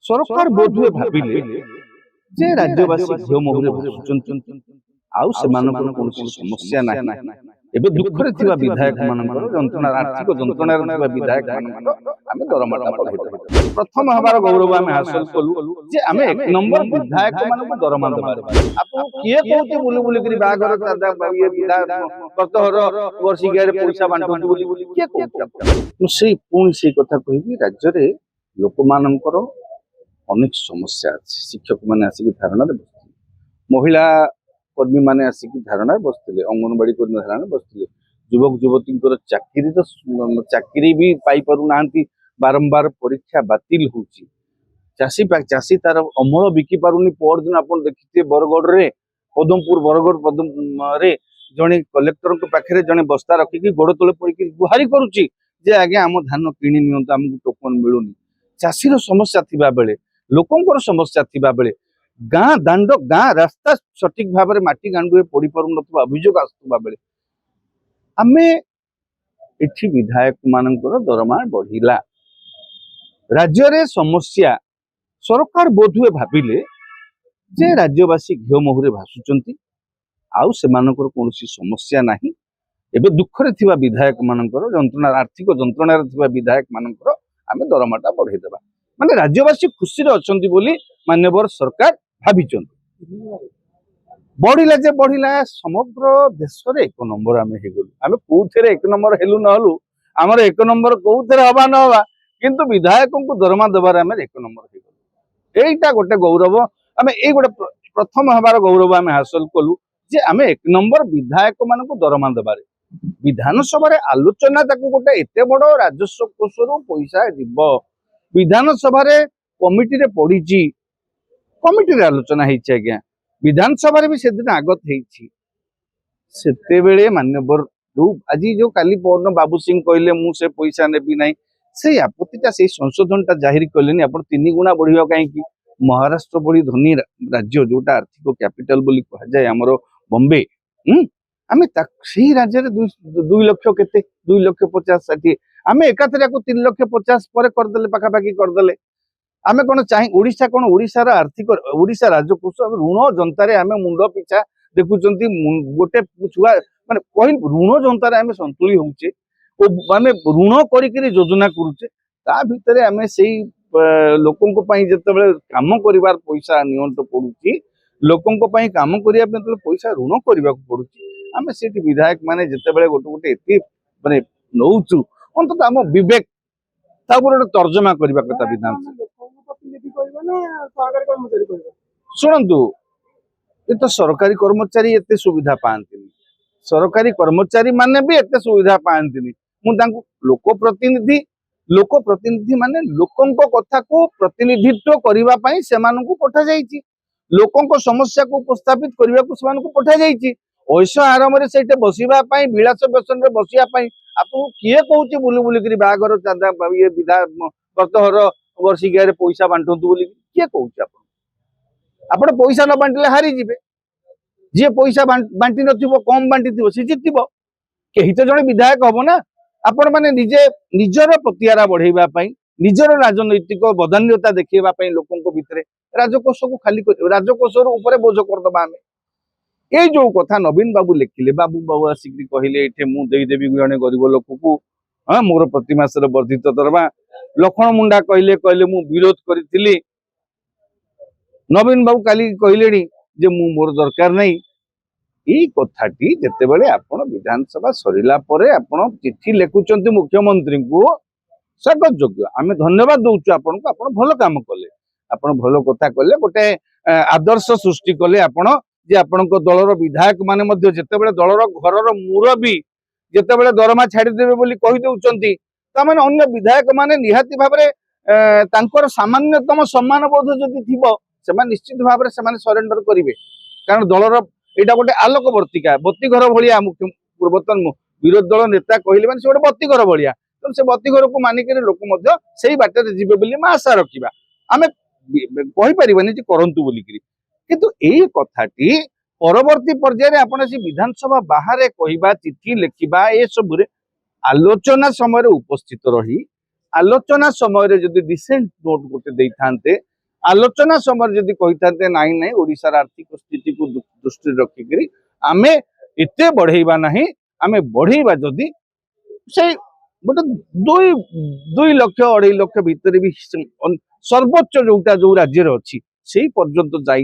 सरकार बोधुए भाविले जे राज्यवासी घिओ महुरे भासुचंती आउ सेमानकर कोनोसी समस्या नाही एबे दुखरे थिबा विधायक मानकर जंत्रणा आर्थिक जंत्रणा थिबा विधायक मानकर आमे दरमाटा बढ़ाई प्रथम हबार गौरव आमे हासिल कलु जे आमे एक नंबर विधायक मानकर दरमा दबार आपन किए कहते बुली बुली करी बागर दादा ये विधायक प्रतहर वर्षिका रे पैसा बांटू बुली किए कहते मु सेई पुणी सेई कथा कहिबी राज्य रे लोक मानकर अनेक समस्या अच्छी शिक्षक मैंने आसिक धारणा महिला कर्मी मैंने आसिक धारणा बसते अंगनवाड़ी कर्मी धारणा बसते युवक युवती चाकरी तो चाकरी भी पाई पारु नांती बारंबार परीक्षा बातिल होची चाषी तार अमल बिकी पारुनी परदिन आप देखिए बरगढ़ रे पदमपुर बरगढ़ पदम रे जड़े कलेक्टर पाखे जड़े बस्ता रखिकी गोड़ तले पड़ी गुहारी करुच्ची जे आगे आम धान किणी नि आमको टोकन मिलूनी चाषीर समस्या थिबा बेले लोकंकर समस्या थिबा बेले गाँ दांड गाँ रास्ता सठिक भाव में माटी गांडुए पड़ी पारु नथिबा अभियोग आसुबा बेले आमे एठी विधायक मानकर दरमा बढ़िला राज्य रे समस्या सरकार बोधुए भाविले जे राज्यवासी घिओ महुरे भासुचंती आउ सेमानकर कोनोसी समस्या नाही एबे दुखरे थिबा विधायक मानकर जंत्रणा आर्थिक जंत्रणा थिबा विधायक मानकर आमे दरमाटा बढ़ाई देबा माने राज्यवासी खुशी रे अछंती बोली मान्यवर सरकार भाबिचंती बढ़िला जे बढ़िला समग्र देश रे एक नंबर आमे हेगलु आमे कोथेरे एक नंबर हेलु न हलु हमर एक नंबर कोथेरे हबा न हबा किंतु विधायकों को दरमा देबार आमे एक नंबर हेगलु एइटा गोटे गौरव आमे ए गोटे प्रथम हबार गौरव आमे हासिल कलु जे आमे एक नंबर विधायक मानको दरमा देबारे विधानसभा रे आलोचना ताकू गोटे एते बड़ राजस्व कोषरु पैसा दिबो विधानसभा रे कमिटी रे पड़ीची कमिटी रे आलोचना हेछि आज्ञा विधानसभा रे भी सेदिन आगत हेछि सेते बेले मान्यवर जो आज जो काली पौर्ण बाबू सिंह कहले मु से पैसा नेबी नाही से आपत्तिटा से संशोधनटा जाहिर कलेनी आपण 3 गुणा बढ़िया काहे कि महाराष्ट्र बड़ी धनी राज्य जोटा आर्थिक कैपिटल बोली कहा जाय हमरो बॉम्बे आमे से राज्य रे 2 लाख केते 2 लाख 50 60 आमे एकाथरे को 3 लाख 50 पर करदेले पाखापाखी करदेले आमे कोन चाहि ओडिशा कोन ओडिशा रा आर्थिक ओडिशा राजकोष ऋण जनतारे आमे मुंड पिछा देखुचंती गोटे छुआ माने कहि ऋण जनतारे आमे संतुली होउचे ओ आमे ऋण करि करि योजना करूचे ता भितरे आमे सेई लोकंको पई जतबेले काम करिवार पैसा नियंत पडुची लोकंको पई काम करिया पे पैसा ऋण करबा पडुची आमे सेठी विधायक माने जतबेले गोटे गोटे एति माने नौचु अंत आम विवेक गोटे तर्जमा करने कथा विधान शुणु ये तो सरकारी कर्मचारी एते सुविधा पाती सरकारी कर्मचारी माने भी एते सुविधा पाती लोक प्रतिनिधि माने लोकंको कथा को प्रतिनिधित्व करबा पई सेमानकु पठा जाईची लोकंको समस्या को उपस्थापित करबा को सेमानकु पठा जाईची ऐश आराम से सेठे बसिबा पई विलास व्यसन रे बसिया पई आपको किए कहूँ बुली बुली करी बागर चांदा ये विधा प्रतहर वर्षिका रे पैसा बांटू बोली किए कहूँ आप पैसा न बांटिले हारी जीवे जी पैसा बांटी नथिबो कम बांटी थिबो से जितिबो केही तो जने विधायक हबो ना आपण माने निजे निजर प्रतिहारा बढ़ाइबा पई निजर राजनैतिक बदान्यता देखैबा पई लोकंको भितरे राजकोष को खाली राजकोष ऊपर बोझ करदबा आमे ये जो कथा नवीन बाबू लिखिले बाबू बाबू आसिक कहले एठे मु देदेवी जने गरीब लोक को हाँ मोर प्रति मास वर्धित दरमा लखन मुंडा कहले कहले मु विरोध करी नवीन बाबू काली कहले जे मु मोर दरकार नहीं ये कथाटी जेते बेले आपण विधानसभा सरिला परे आपण चिट्ठी लेखुचंती मुख्यमंत्री को स्वागत योग्य आमे धन्यवाद दउछु आपण को आपण भलो काम कले आपण भलो कथा कले गोटे आदर्श सृष्टि कले आपण जे आपण दलर विधायक माने मध्य जेते बेले दलर घरर मुरबी जेते बेले दरमा छाड़ी देबे बोली कहि दउचंती ता माने अन्य विधायक माने निहाती भाबरे तांकर सामान्यतम सम्मान बोध जदि थिबो सेमा निश्चित भाबरे सेमाने सरेंडर करिवे कारण दलर एटा गोटे आलोक वर्तिका बत्ती घर भलिया मुख्य पूर्वतन विरोधी दल नेता कहले माने से गोटे बत्ती घर भलिया तो से बत्ती घर को मानिक लोक मध्य सेही बाटे जीवे बोली मा आशा रखिबा आमे कहि परिबानी जे करंतु बोली करी किंतु एई कथाटी परवर्ती पर्याय आपण से विधानसभा बाहर कहवा चिट्ठी लिखा ए सब आलोचना समय उपस्थित रही आलोचना समय जदि डिसेंट नोट गोटे देते आलोचना समय जदि कही नाई नाई ओडिशार आर्थिक स्थिति को दृष्टि रखिक आमे एते बढ़ेबा नहीं आमे बढ़ेबा जदि से गोटे दुई 2 लाख 2.5 लाख भितर भी सर्वोच्च जोटा जो राज्य अच्छी से पर्यंत जाई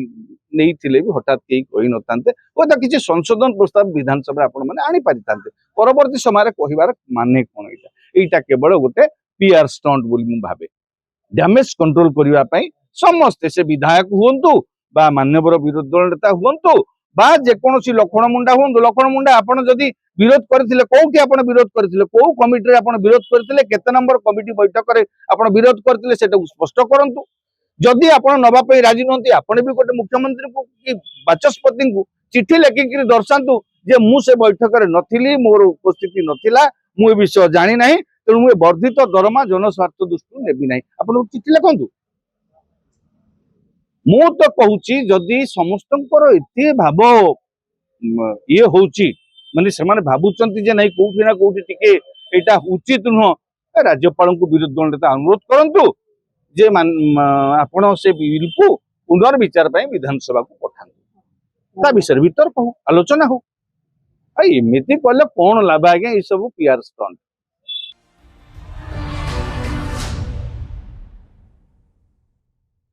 नहीं थिले भी हठात कहीं कही नतांते ओदा किसी संशोधन प्रस्ताव विधानसभा आपण माने आनी पारितांते परवर्ती समय कहिबार माने कोन एटा केवल गोटे पीआर स्टंट बोली मु भाबे डैमेज कंट्रोल करबा पई समस्ते से विधायक हुंतु बा मान्यवर विरोधी दल नेता हुंतु बा जेकोसी लखन मुंडा हुंतु लखन मुंडा आपण जदि विरोध करथिले कोउठी आपण विरोध करथिले को कमिटी रे आपण विरोध करथिले केते नंबर कमिटी बैठक रे आपण विरोध करथिले सेटा स्पष्ट करंतु जदि आपण नबा पई राजी नहंती आपण भी गोटे मुख्यमंत्री को कि बाचस्पति को चिट्ठी लेखिक दर्शांतु जे मु से बैठक रे नथिली मोर उपस्थिति नथिला मु ए विषय जानि नाही तेणु मु वर्धित दरमा जनस्वार्थ दृष्टि नेबी नाही आपण चिट्ठी लेखंतु मु तो कहूची जदि समस्तंकर एते भाव ये होची माने सेमाने भाबुचंती जे नाही कोठी ना कोठी टिके एटा उचित नुह राज्यपाल को विरोध दल नेता अनुरोध करंतु जे आपण से बिल को पुनर्विचार पई विधानसभा को पठांतु ता विषय भीतर कहू आलोचना हो एमती कले कौन लाभ आज्ञा ये सब पीआर स्टंट